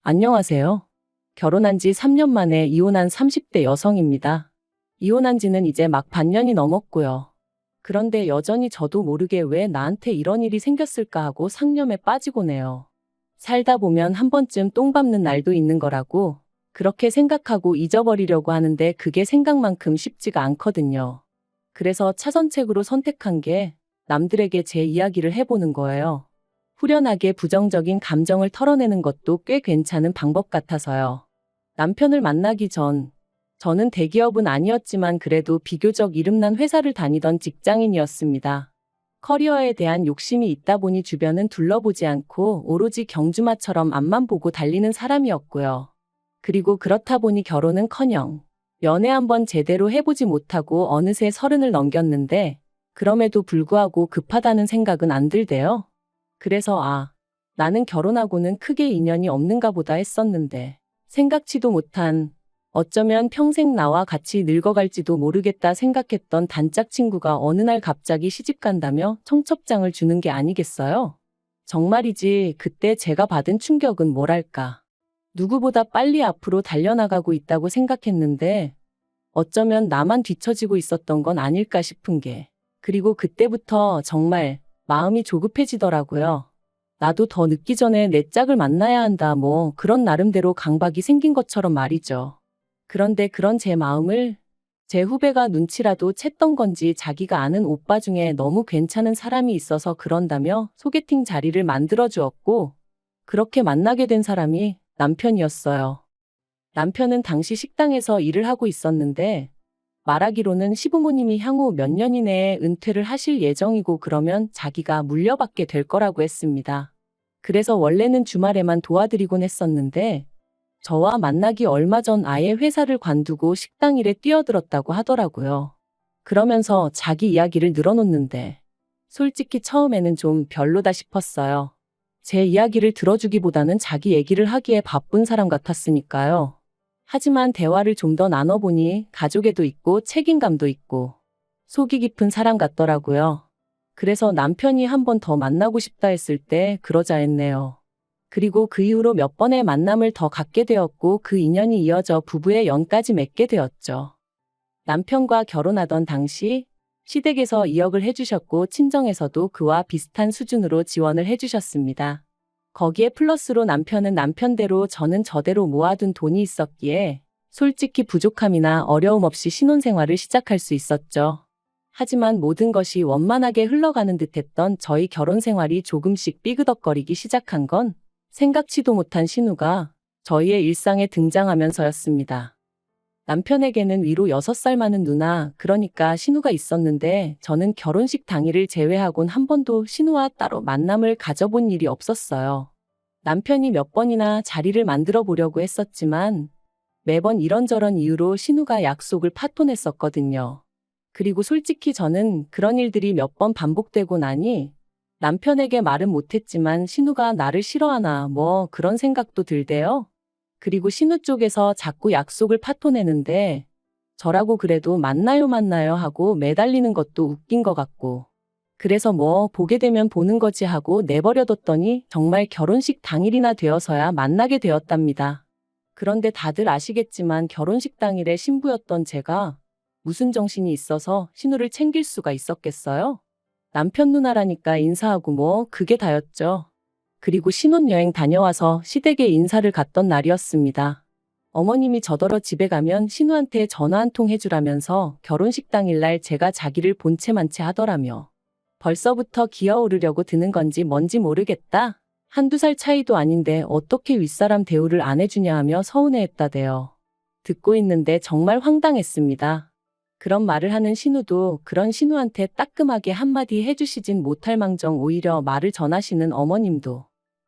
안녕하세요. 결혼한 지 3년 만에 이혼한 30대 여성입니다. 이혼한 지는 이제 막 반년이 넘었고요. 그런데 여전히 저도 모르게 왜 나한테 이런 일이 생겼을까 하고 상념에 빠지곤 해요. 살다 보면 한 번쯤 똥 밟는 날도 있는 거라고 그렇게 생각하고 잊어버리려고 하는데 그게 생각만큼 쉽지가 않거든요. 그래서 차선책으로 선택한 게 남들에게 제 이야기를 해보는 거예요. 후련하게 부정적인 감정을 털어내는 것도 꽤 괜찮은 방법 같아서요. 남편을 만나기 전, 저는 대기업은 아니었지만 그래도 비교적 이름난 회사를 다니던 직장인이었습니다. 커리어에 대한 욕심이 있다 보니 주변은 둘러보지 않고 오로지 경주마처럼 앞만 보고 달리는 사람이었고요. 그리고 그렇다 보니 결혼은커녕 연애 한번 제대로 해보지 못하고 어느새 30을 넘겼는데 그럼에도 불구하고 급하다는 생각은 안 들대요. 그래서 나는 결혼하고는 크게 인연이 없는가 보다 했었는데 생각지도 못한 어쩌면 평생 나와 같이 늙어갈지도 모르겠다 생각했던 단짝 친구가 어느 날 갑자기 시집간다며 청첩장을 주는 게 아니겠어요? 정말이지 그때 제가 받은 충격은 뭐랄까. 누구보다 빨리 앞으로 달려나가고 있다고 생각했는데 어쩌면 나만 뒤처지고 있었던 건 아닐까 싶은 게 그리고 그때부터 정말 마음이 조급해지더라고요. 나도 더 늦기 전에 내 짝을 만나야 한다 뭐 그런 나름대로 강박이 생긴 것처럼 말이죠. 그런데 그런 제 마음을 제 후배가 눈치라도 챘던 건지 자기가 아는 오빠 중에 너무 괜찮은 사람이 있어서 그런다며 소개팅 자리를 만들어 주었고 그렇게 만나게 된 사람이 남편이었어요. 남편은 당시 식당에서 일을 하고 있었는데 말하기로는 시부모님이 향후 몇 년 이내에 은퇴를 하실 예정이고 그러면 자기가 물려받게 될 거라고 했습니다. 그래서 원래는 주말에만 도와드리곤 했었는데 저와 만나기 얼마 전 아예 회사를 관두고 식당 일에 뛰어들었다고 하더라고요. 그러면서 자기 이야기를 늘어놓는데 솔직히 처음에는 좀 별로다 싶었어요. 제 이야기를 들어주기보다는 자기 얘기를 하기에 바쁜 사람 같았으니까요. 하지만 대화를 좀 더 나눠보니 가족애도 있고 책임감도 있고 속이 깊은 사람 같더라고요. 그래서 남편이 한 번 더 만나고 싶다 했을 때 그러자 했네요. 그리고 그 이후로 몇 번의 만남을 더 갖게 되었고 그 인연이 이어져 부부의 연까지 맺게 되었죠. 남편과 결혼하던 당시 시댁에서 2억을 해주셨고 친정에서도 그와 비슷한 수준으로 지원을 해주셨습니다. 거기에 플러스로 남편은 남편대로 저는 저대로 모아둔 돈이 있었기에 솔직히 부족함이나 어려움 없이 신혼생활을 시작할 수 있었죠. 하지만 모든 것이 원만하게 흘러가는 듯했던 저희 결혼생활이 조금씩 삐그덕거리기 시작한 건 생각지도 못한 신우가 저희의 일상에 등장하면서였습니다. 남편에게는 위로 6살 많은 누나, 그러니까 신우가 있었는데 저는 결혼식 당일을 제외하곤 한 번도 신우와 따로 만남을 가져본 일이 없었어요. 남편이 몇 번이나 자리를 만들어 보려고 했었지만 매번 이런저런 이유로 신우가 약속을 파토냈었거든요. 그리고 솔직히 저는 그런 일들이 몇 번 반복되고 나니 남편에게 말은 못했지만 신우가 나를 싫어하나 뭐 그런 생각도 들대요. 그리고 신우 쪽에서 자꾸 약속을 파토내는데 저라고 그래도 만나요 하고 매달리는 것도 웃긴 것 같고 그래서 뭐 보게 되면 보는 거지 하고 내버려뒀더니 정말 결혼식 당일이나 되어서야 만나게 되었답니다. 그런데 다들 아시겠지만 결혼식 당일에 신부였던 제가 무슨 정신이 있어서 신우를 챙길 수가 있었겠어요? 남편 누나라니까 인사하고 뭐 그게 다였죠. 그리고 신혼여행 다녀와서 시댁에 인사를 갔던 날이었습니다. 어머님이 저더러 집에 가면 신우한테 전화 한 통 해주라면서 결혼식 당일날 제가 자기를 본체만 채 하더라며. 벌써부터 기어오르려고 드는 건지 뭔지 모르겠다. 한두 살 차이도 아닌데 어떻게 윗사람 대우를 안 해주냐 하며 서운해했다대요. 듣고 있는데 정말 황당했습니다. 그런 말을 하는 신우도 그런 신우한테 따끔하게 한마디 해주시진 못할 망정 오히려 말을 전하시는 어머님도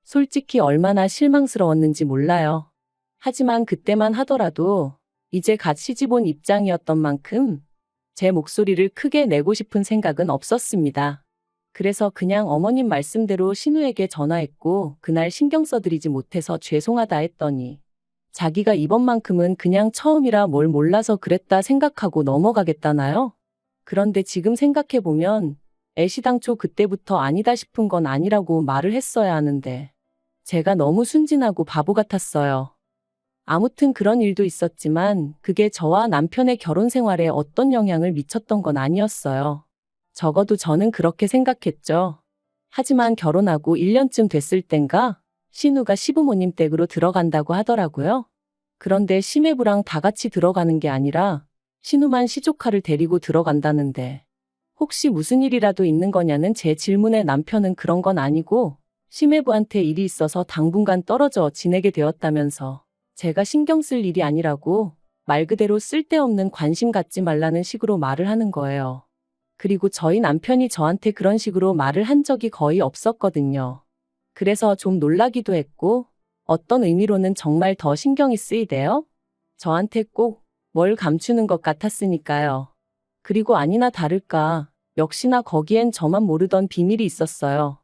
솔직히 얼마나 실망스러웠는지 몰라요. 하지만 그때만 하더라도 이제 갓 시집 온 입장이었던 만큼 제 목소리를 크게 내고 싶은 생각은 없었습니다. 그래서 그냥 어머님 말씀대로 신우에게 전화했고 그날 신경 써드리지 못해서 죄송하다 했더니 자기가 이번만큼은 그냥 처음이라 뭘 몰라서 그랬다 생각하고 넘어가겠다나요? 그런데 지금 생각해보면 애시당초 그때부터 아니다 싶은 건 아니라고 말을 했어야 하는데 제가 너무 순진하고 바보 같았어요. 아무튼 그런 일도 있었지만 그게 저와 남편의 결혼 생활에 어떤 영향을 미쳤던 건 아니었어요. 적어도 저는 그렇게 생각했죠. 하지만 결혼하고 1년쯤 됐을 땐가 신우가 시부모님 댁으로 들어간다고 하더라고요. 그런데 시매부랑 다 같이 들어가는 게 아니라 신우만 시조카를 데리고 들어간다는데 혹시 무슨 일이라도 있는 거냐는 제 질문에 남편은 그런 건 아니고 시매부한테 일이 있어서 당분간 떨어져 지내게 되었다면서 제가 신경 쓸 일이 아니라고 말 그대로 쓸데없는 관심 갖지 말라는 식으로 말을 하는 거예요. 그리고 저희 남편이 저한테 그런 식으로 말을 한 적이 거의 없었거든요. 그래서 좀 놀라기도 했고 어떤 의미로는 정말 더 신경이 쓰이대요. 저한테 꼭 뭘 감추는 것 같았으니까요. 그리고 아니나 다를까 역시나 거기엔 저만 모르던 비밀이 있었어요.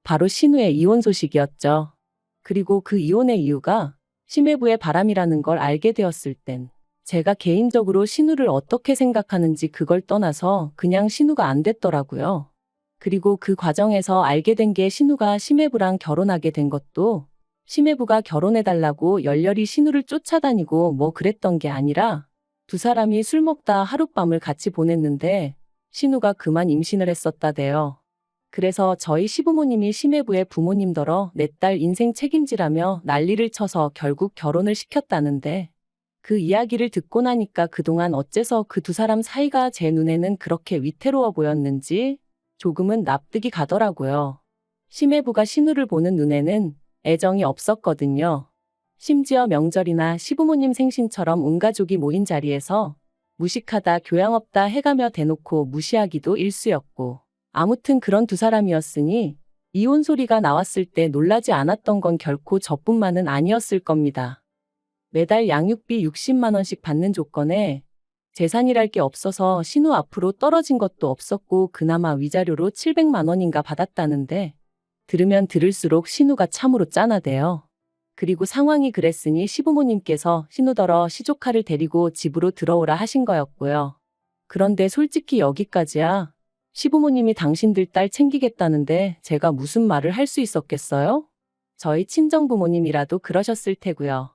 바로 신우의 이혼 소식이었죠. 그리고 그 이혼의 이유가 심해부의 바람이라는 걸 알게 되었을 땐 제가 개인적으로 신우를 어떻게 생각하는지 그걸 떠나서 그냥 신우가 안 됐더라고요. 그리고 그 과정에서 알게 된 게 신우가 심해부랑 결혼하게 된 것도 심해부가 결혼해달라고 열렬히 신우를 쫓아다니고 뭐 그랬던 게 아니라 두 사람이 술 먹다 하룻밤을 같이 보냈는데 신우가 그만 임신을 했었다대요. 그래서 저희 시부모님이 심해부의 부모님더러 내 딸 인생 책임지라며 난리를 쳐서 결국 결혼을 시켰다는데 그 이야기를 듣고 나니까 그동안 어째서 그 두 사람 사이가 제 눈에는 그렇게 위태로워 보였는지 조금은 납득이 가더라고요. 심해부가 신우를 보는 눈에는 애정이 없었거든요. 심지어 명절이나 시부모님 생신처럼 온 가족이 모인 자리에서 무식하다 교양 없다 해가며 대놓고 무시하기도 일쑤였고 아무튼 그런 두 사람이었으니 이혼 소리가 나왔을 때 놀라지 않았던 건 결코 저뿐만은 아니었을 겁니다. 매달 양육비 60만 원씩 받는 조건에 재산이랄 게 없어서 신우 앞으로 떨어진 것도 없었고 그나마 위자료로 700만 원인가 받았다는데 들으면 들을수록 신우가 참으로 짠하대요. 그리고 상황이 그랬으니 시부모님께서 신우더러 시조카를 데리고 집으로 들어오라 하신 거였고요. 그런데 솔직히 여기까지야. 시부모님이 당신들 딸 챙기겠다는데 제가 무슨 말을 할 수 있었겠어요? 저희 친정부모님이라도 그러셨을 테고요.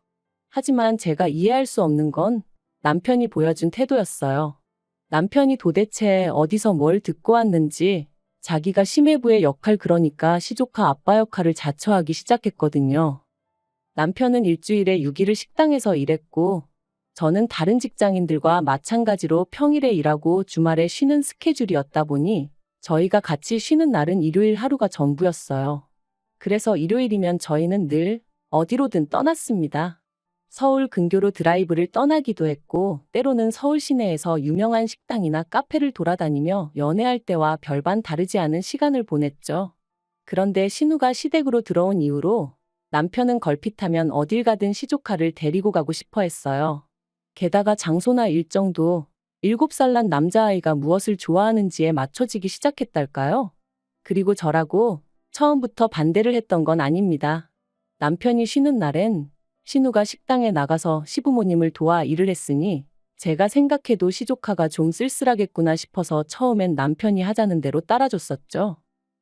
하지만 제가 이해할 수 없는 건 남편이 보여준 태도였어요. 남편이 도대체 어디서 뭘 듣고 왔는지 자기가 심해부의 역할 그러니까 시조카 아빠 역할을 자처하기 시작했거든요. 남편은 일주일에 6일을 식당에서 일했고 저는 다른 직장인들과 마찬가지로 평일에 일하고 주말에 쉬는 스케줄이었다 보니 저희가 같이 쉬는 날은 일요일 하루가 전부였어요. 그래서 일요일이면 저희는 늘 어디로든 떠났습니다. 서울 근교로 드라이브를 떠나기도 했고 때로는 서울 시내에서 유명한 식당이나 카페를 돌아다니며 연애할 때와 별반 다르지 않은 시간을 보냈죠. 그런데 신우가 시댁으로 들어온 이후로 남편은 걸핏하면 어딜 가든 시조카를 데리고 가고 싶어 했어요. 게다가 장소나 일정도 7살 난 남자아이가 무엇을 좋아하는지에 맞춰지기 시작했달까요? 그리고 저라고 처음부터 반대를 했던 건 아닙니다. 남편이 쉬는 날엔 신우가 식당에 나가서 시부모님을 도와 일을 했으니 제가 생각해도 시조카가 좀 쓸쓸하겠구나 싶어서 처음엔 남편이 하자는 대로 따라줬었죠.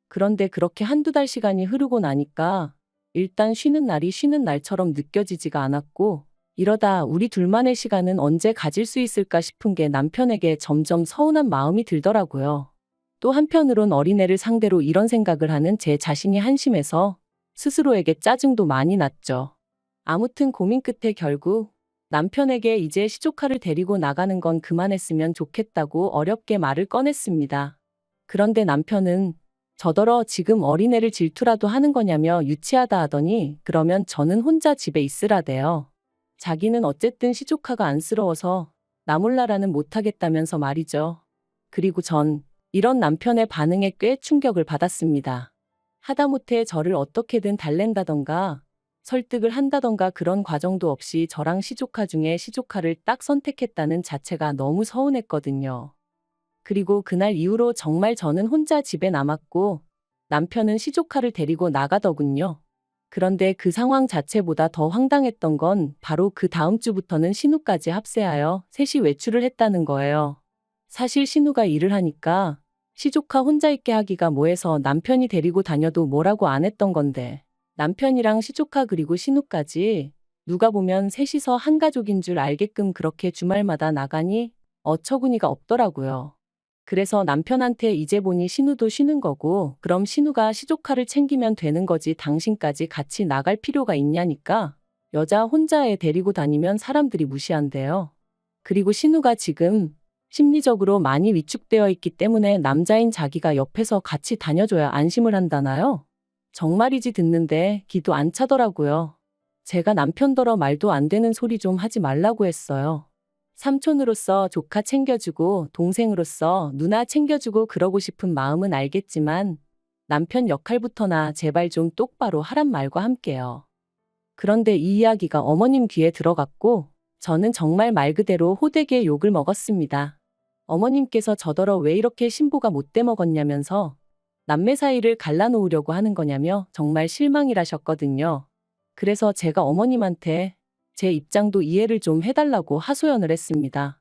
그런데 그렇게 한두 달 시간이 흐르고 나니까 일단 쉬는 날이 쉬는 날처럼 느껴지지가 않았고 이러다 우리 둘만의 시간은 언제 가질 수 있을까 싶은 게 남편에게 점점 서운한 마음이 들더라고요. 또 한편으론 어린애를 상대로 이런 생각을 하는 제 자신이 한심해서 스스로에게 짜증도 많이 났죠. 아무튼 고민 끝에 결국 남편에게 이제 시조카를 데리고 나가는 건 그만했으면 좋겠다고 어렵게 말을 꺼냈습니다. 그런데 남편은 저더러 지금 어린애를 질투라도 하는 거냐며 유치하다 하더니 그러면 저는 혼자 집에 있으라대요. 자기는 어쨌든 시조카가 안쓰러워서 나 몰라라는 못하겠다면서 말이죠. 그리고 전 이런 남편의 반응에 꽤 충격을 받았습니다. 하다못해 저를 어떻게든 달랜다던가 설득을 한다던가 그런 과정도 없이 저랑 시조카 중에 시조카를 딱 선택했다는 자체가 너무 서운했거든요. 그리고 그날 이후로 정말 저는 혼자 집에 남았고 남편은 시조카를 데리고 나가더군요. 그런데 그 상황 자체보다 더 황당했던 건 바로 그 다음 주부터는 신우까지 합세하여 셋이 외출을 했다는 거예요. 사실 신우가 일을 하니까 시조카 혼자 있게 하기가 뭐해서 남편이 데리고 다녀도 뭐라고 안 했던 건데 남편이랑 시조카 그리고 신우까지 누가 보면 셋이서 한 가족인 줄 알게끔 그렇게 주말마다 나가니 어처구니가 없더라고요. 그래서 남편한테 이제 보니 신우도 쉬는 거고 그럼 신우가 시조카를 챙기면 되는 거지 당신까지 같이 나갈 필요가 있냐니까 여자 혼자 애 데리고 다니면 사람들이 무시한대요. 그리고 신우가 지금 심리적으로 많이 위축되어 있기 때문에 남자인 자기가 옆에서 같이 다녀줘야 안심을 한다나요? 정말이지 듣는데 기도 안 차더라고요. 제가 남편더러 말도 안 되는 소리 좀 하지 말라고 했어요. 삼촌으로서 조카 챙겨주고 동생으로서 누나 챙겨주고 그러고 싶은 마음은 알겠지만 남편 역할부터나 제발 좀 똑바로 하란 말과 함께요. 그런데 이 이야기가 어머님 귀에 들어갔고 저는 정말 말 그대로 호되게 욕을 먹었습니다. 어머님께서 저더러 왜 이렇게 신부가 못돼 먹었냐면서 남매 사이를 갈라놓으려고 하는 거냐며 정말 실망이라셨거든요. 그래서 제가 어머님한테 제 입장도 이해를 좀 해달라고 하소연을 했습니다.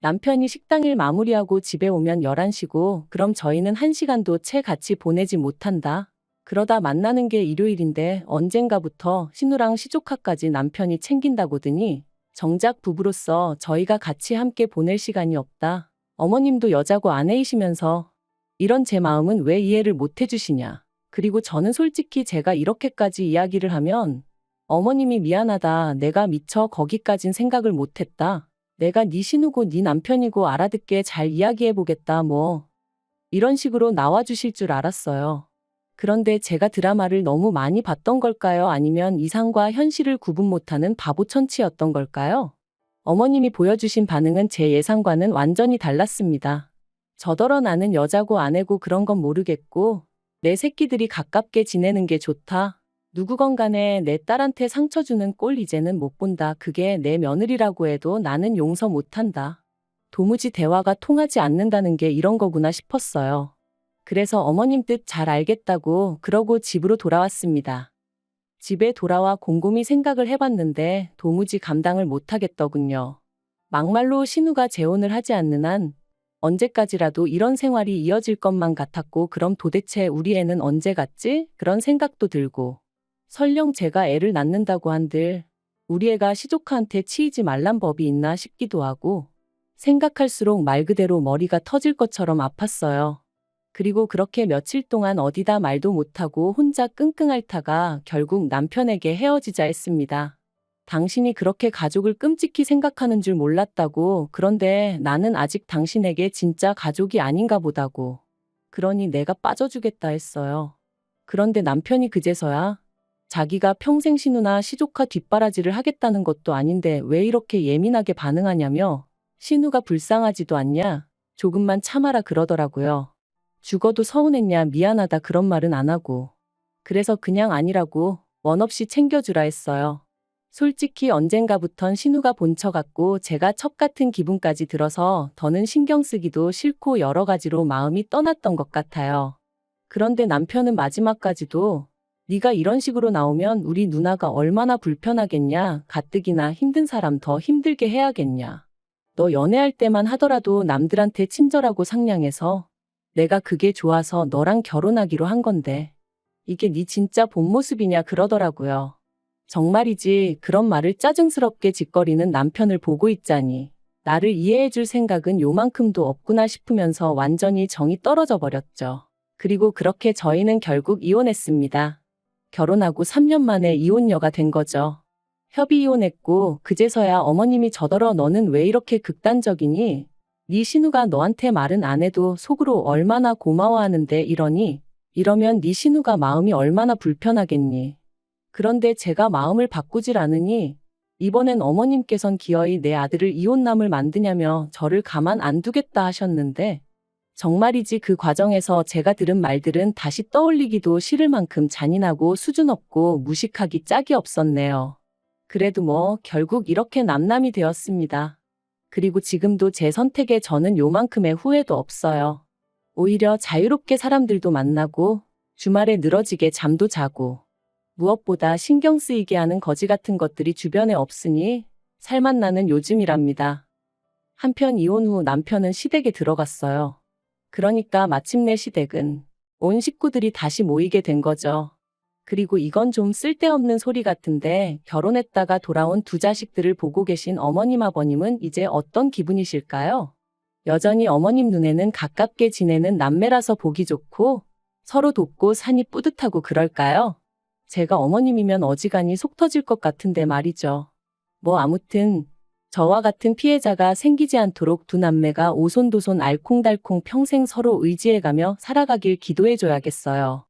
남편이 식당일 마무리하고 집에 오면 11시고 그럼 저희는 1시간도 채 같이 보내지 못한다. 그러다 만나는 게 일요일인데 언젠가부터 신우랑 시조카까지 남편이 챙긴다고더니 정작 부부로서 저희가 같이 함께 보낼 시간이 없다. 어머님도 여자고 아내이시면서 이런 제 마음은 왜 이해를 못 해주시냐. 그리고 저는 솔직히 제가 이렇게까지 이야기를 하면 어머님이 미안하다. 내가 미처 거기까진 생각을 못했다. 내가 네 신우고 네 남편이고 알아듣게 잘 이야기해보겠다 뭐 이런 식으로 나와주실 줄 알았어요. 그런데 제가 드라마를 너무 많이 봤던 걸까요? 아니면 이상과 현실을 구분 못하는 바보천치였던 걸까요? 어머님이 보여주신 반응은 제 예상과는 완전히 달랐습니다. 저더러 나는 여자고 아내고 그런 건 모르겠고 내 새끼들이 가깝게 지내는 게 좋다. 누구건 간에 내 딸한테 상처 주는 꼴 이제는 못 본다. 그게 내 며느리라고 해도 나는 용서 못한다. 도무지 대화가 통하지 않는다는 게 이런 거구나 싶었어요. 그래서 어머님 뜻 잘 알겠다고 그러고 집으로 돌아왔습니다. 집에 돌아와 곰곰이 생각을 해봤는데 도무지 감당을 못하겠더군요. 막말로 신우가 재혼을 하지 않는 한 언제까지라도 이런 생활이 이어질 것만 같았고 그럼 도대체 우리 애는 언제 갔지? 그런 생각도 들고 설령 제가 애를 낳는다고 한들 우리 애가 시조카한테 치이지 말란 법이 있나 싶기도 하고 생각할수록 말 그대로 머리가 터질 것처럼 아팠어요. 그리고 그렇게 며칠 동안 어디다 말도 못하고 혼자 끙끙 앓다가 결국 남편에게 헤어지자 했습니다. 당신이 그렇게 가족을 끔찍히 생각하는 줄 몰랐다고. 그런데 나는 아직 당신에게 진짜 가족이 아닌가 보다고. 그러니 내가 빠져주겠다 했어요. 그런데 남편이 그제서야 자기가 평생 신우나 시조카 뒷바라지를 하겠다는 것도 아닌데 왜 이렇게 예민하게 반응하냐며 신우가 불쌍하지도 않냐? 조금만 참아라 그러더라고요. 죽어도 서운했냐 미안하다 그런 말은 안 하고. 그래서 그냥 아니라고 원 없이 챙겨주라 했어요. 솔직히 언젠가부턴 신우가 본처 같고 제가 첩 같은 기분까지 들어서 더는 신경 쓰기도 싫고 여러 가지로 마음이 떠났던 것 같아요. 그런데 남편은 마지막까지도 네가 이런 식으로 나오면 우리 누나가 얼마나 불편하겠냐. 가뜩이나 힘든 사람 더 힘들게 해야겠냐. 너 연애할 때만 하더라도 남들한테 친절하고 상냥해서 내가 그게 좋아서 너랑 결혼하기로 한 건데 이게 네 진짜 본 모습이냐 그러더라고요. 정말이지 그런 말을 짜증스럽게 짓거리는 남편을 보고 있자니 나를 이해해줄 생각은 요만큼도 없구나 싶으면서 완전히 정이 떨어져 버렸죠. 그리고 그렇게 저희는 결국 이혼했습니다. 결혼하고 3년 만에 이혼녀가 된 거죠. 협의 이혼했고 그제서야 어머님이 저더러 너는 왜 이렇게 극단적이니? 네 신우가 너한테 말은 안 해도 속으로 얼마나 고마워하는데 이러니? 이러면 네 신우가 마음이 얼마나 불편하겠니? 그런데 제가 마음을 바꾸질 않으니 이번엔 어머님께선 기어이 내 아들을 이혼남을 만드냐며 저를 가만 안 두겠다 하셨는데 정말이지 그 과정에서 제가 들은 말들은 다시 떠올리기도 싫을 만큼 잔인하고 수준 없고 무식하기 짝이 없었네요. 그래도 뭐 결국 이렇게 남남이 되었습니다. 그리고 지금도 제 선택에 저는 요만큼의 후회도 없어요. 오히려 자유롭게 사람들도 만나고 주말에 늘어지게 잠도 자고 무엇보다 신경 쓰이게 하는 거지 같은 것들이 주변에 없으니 살맛 나는 요즘이랍니다. 한편 이혼 후 남편은 시댁에 들어갔어요. 그러니까 마침내 시댁은 온 식구들이 다시 모이게 된 거죠. 그리고 이건 좀 쓸데없는 소리 같은데 결혼했다가 돌아온 두 자식들을 보고 계신 어머님 아버님은 이제 어떤 기분이실까요? 여전히 어머님 눈에는 가깝게 지내는 남매라서 보기 좋고 서로 돕고 사니 뿌듯하고 그럴까요? 제가 어머님이면 어지간히 속 터질 것 같은데 말이죠. 뭐 아무튼 저와 같은 피해자가 생기지 않도록 두 남매가 오손도손 알콩달콩 평생 서로 의지해가며 살아가길 기도해줘야겠어요.